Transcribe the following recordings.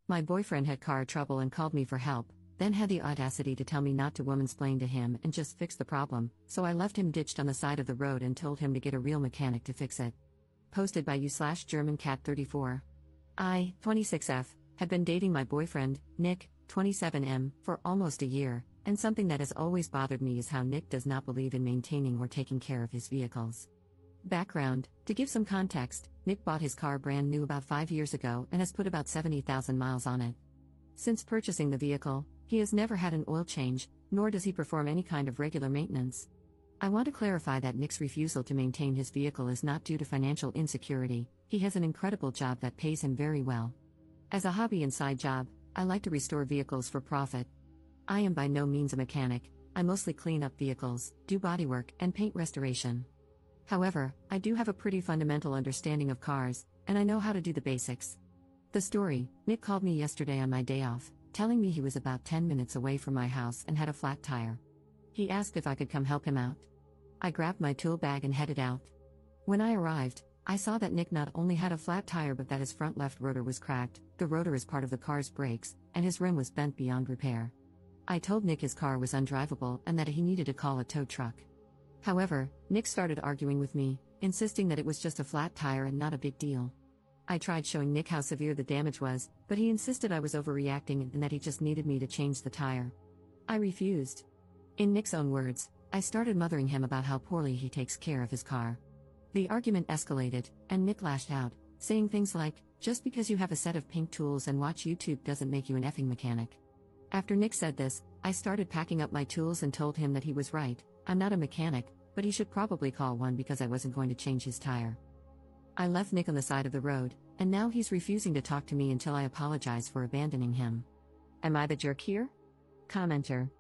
My boyfriend had car trouble and called me for help, then had the audacity to tell me not to womansplain to him and just fix the problem, so I left him ditched on the side of the road and told him to get a real mechanic to fix it. Posted by u/GermanCat34. I, 26F, had been dating my boyfriend, Nick, 27M, for almost a year, and something that has always bothered me is how Nick does not believe in maintaining or taking care of his vehicles. Background: to give some context, Nick bought his car brand new about 5 years ago and has put about 70,000 miles on it. Since purchasing the vehicle, he has never had an oil change, nor does he perform any kind of regular maintenance. I want to clarify that Nick's refusal to maintain his vehicle is not due to financial insecurity. He has an incredible job that pays him very well. As a hobby and side job, I like to restore vehicles for profit. I am by no means a mechanic. I mostly clean up vehicles, do bodywork, and paint restoration. However, I do have a pretty fundamental understanding of cars, and I know how to do the basics. The story: Nick called me yesterday on my day off, telling me he was about 10 minutes away from my house and had a flat tire. He asked if I could come help him out. I grabbed my tool bag and headed out. When I arrived, I saw that Nick not only had a flat tire but that his front left rotor was cracked, the rotor is part of the car's brakes, and his rim was bent beyond repair. I told Nick his car was undrivable and that he needed to call a tow truck. However, Nick started arguing with me, insisting that it was just a flat tire and not a big deal. I tried showing Nick how severe the damage was, but he insisted I was overreacting and that he just needed me to change the tire. I refused. In Nick's own words, I started mothering him about how poorly he takes care of his car. The argument escalated, and Nick lashed out, saying things like, "Just because you have a set of pink tools and watch YouTube doesn't make you an effing mechanic." After Nick said this, I started packing up my tools and told him that he was right. I'm not a mechanic, but he should probably call one because I wasn't going to change his tire. I left Nick on the side of the road, and now he's refusing to talk to me until I apologize for abandoning him. Am I the jerk here? Commenter: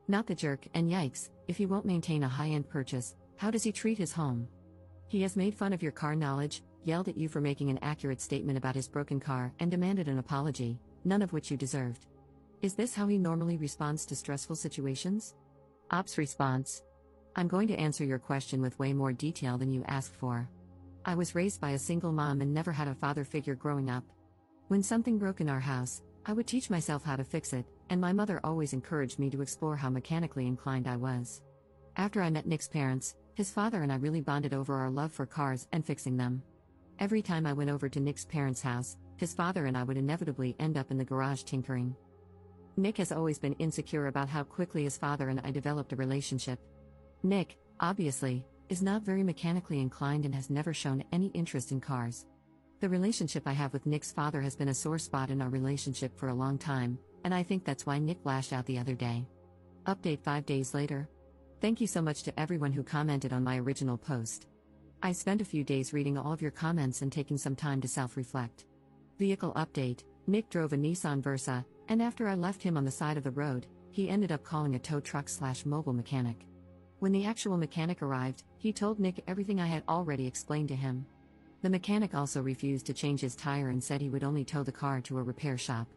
not the jerk, and yikes, if he won't maintain a high-end purchase, how does he treat his home? He has made fun of your car knowledge, yelled at you for making an accurate statement about his broken car, and demanded an apology, none of which you deserved. Is this how he normally responds to stressful situations? Ops response: I'm going to answer your question with way more detail than you asked for. I was raised by a single mom and never had a father figure growing up. When something broke in our house, I would teach myself how to fix it, and my mother always encouraged me to explore how mechanically inclined I was. After I met Nick's parents, his father and I really bonded over our love for cars and fixing them. Every time I went over to Nick's parents' house, his father and I would inevitably end up in the garage tinkering. Nick has always been insecure about how quickly his father and I developed a relationship. Nick, obviously, is not very mechanically inclined and has never shown any interest in cars. The relationship I have with Nick's father has been a sore spot in our relationship for a long time, and I think that's why Nick lashed out the other day. Update 5 days later. Thank you so much to everyone who commented on my original post. I spent a few days reading all of your comments and taking some time to self-reflect. Vehicle update: Nick drove a Nissan Versa, and after I left him on the side of the road, he ended up calling a tow truck/mobile mechanic. When the actual mechanic arrived, he told Nick everything I had already explained to him. The mechanic also refused to change his tire and said he would only tow the car to a repair shop.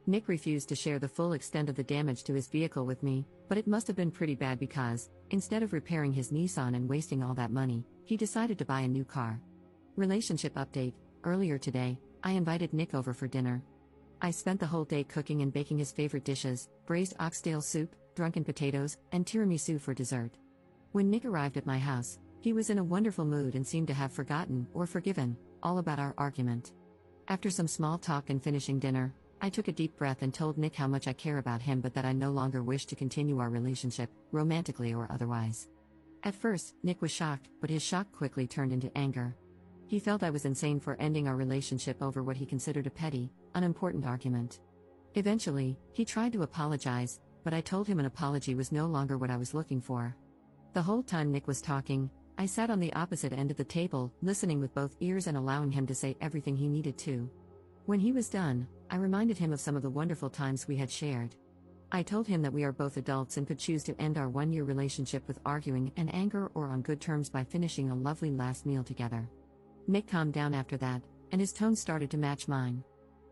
Nick refused to share the full extent of the damage to his vehicle with me, but it must have been pretty bad because, instead of repairing his Nissan and wasting all that money, he decided to buy a new car. Relationship update: earlier today, I invited Nick over for dinner. I spent the whole day cooking and baking his favorite dishes: braised oxtail soup, drunken potatoes, and tiramisu for dessert. When Nick arrived at my house, he was in a wonderful mood and seemed to have forgotten, or forgiven, all about our argument. After some small talk and finishing dinner, I took a deep breath and told Nick how much I care about him but that I no longer wish to continue our relationship, romantically or otherwise. At first, Nick was shocked, but his shock quickly turned into anger. He felt I was insane for ending our relationship over what he considered a petty, unimportant argument. Eventually, he tried to apologize, but I told him an apology was no longer what I was looking for. The whole time Nick was talking, I sat on the opposite end of the table, listening with both ears and allowing him to say everything he needed to. When he was done, I reminded him of some of the wonderful times we had shared. I told him that we are both adults and could choose to end our one-year relationship with arguing and anger or on good terms by finishing a lovely last meal together. Nick calmed down after that, and his tone started to match mine.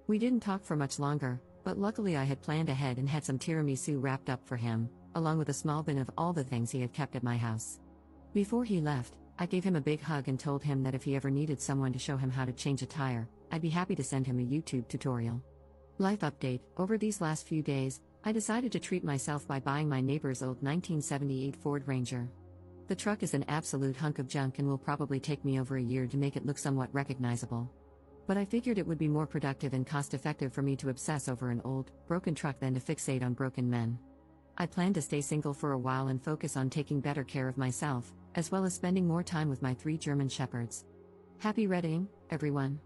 We didn't talk for much longer, but luckily I had planned ahead and had some tiramisu wrapped up for him, along with a small bin of all the things he had kept at my house. Before he left, I gave him a big hug and told him that if he ever needed someone to show him how to change a tire, I'd be happy to send him a YouTube tutorial. Life update. Over these last few days, I decided to treat myself by buying my neighbor's old 1978 Ford Ranger. The truck is an absolute hunk of junk and will probably take me over a year to make it look somewhat recognizable. But I figured it would be more productive and cost-effective for me to obsess over an old, broken truck than to fixate on broken men. I plan to stay single for a while and focus on taking better care of myself, as well as spending more time with my 3 German shepherds. Happy reading, everyone!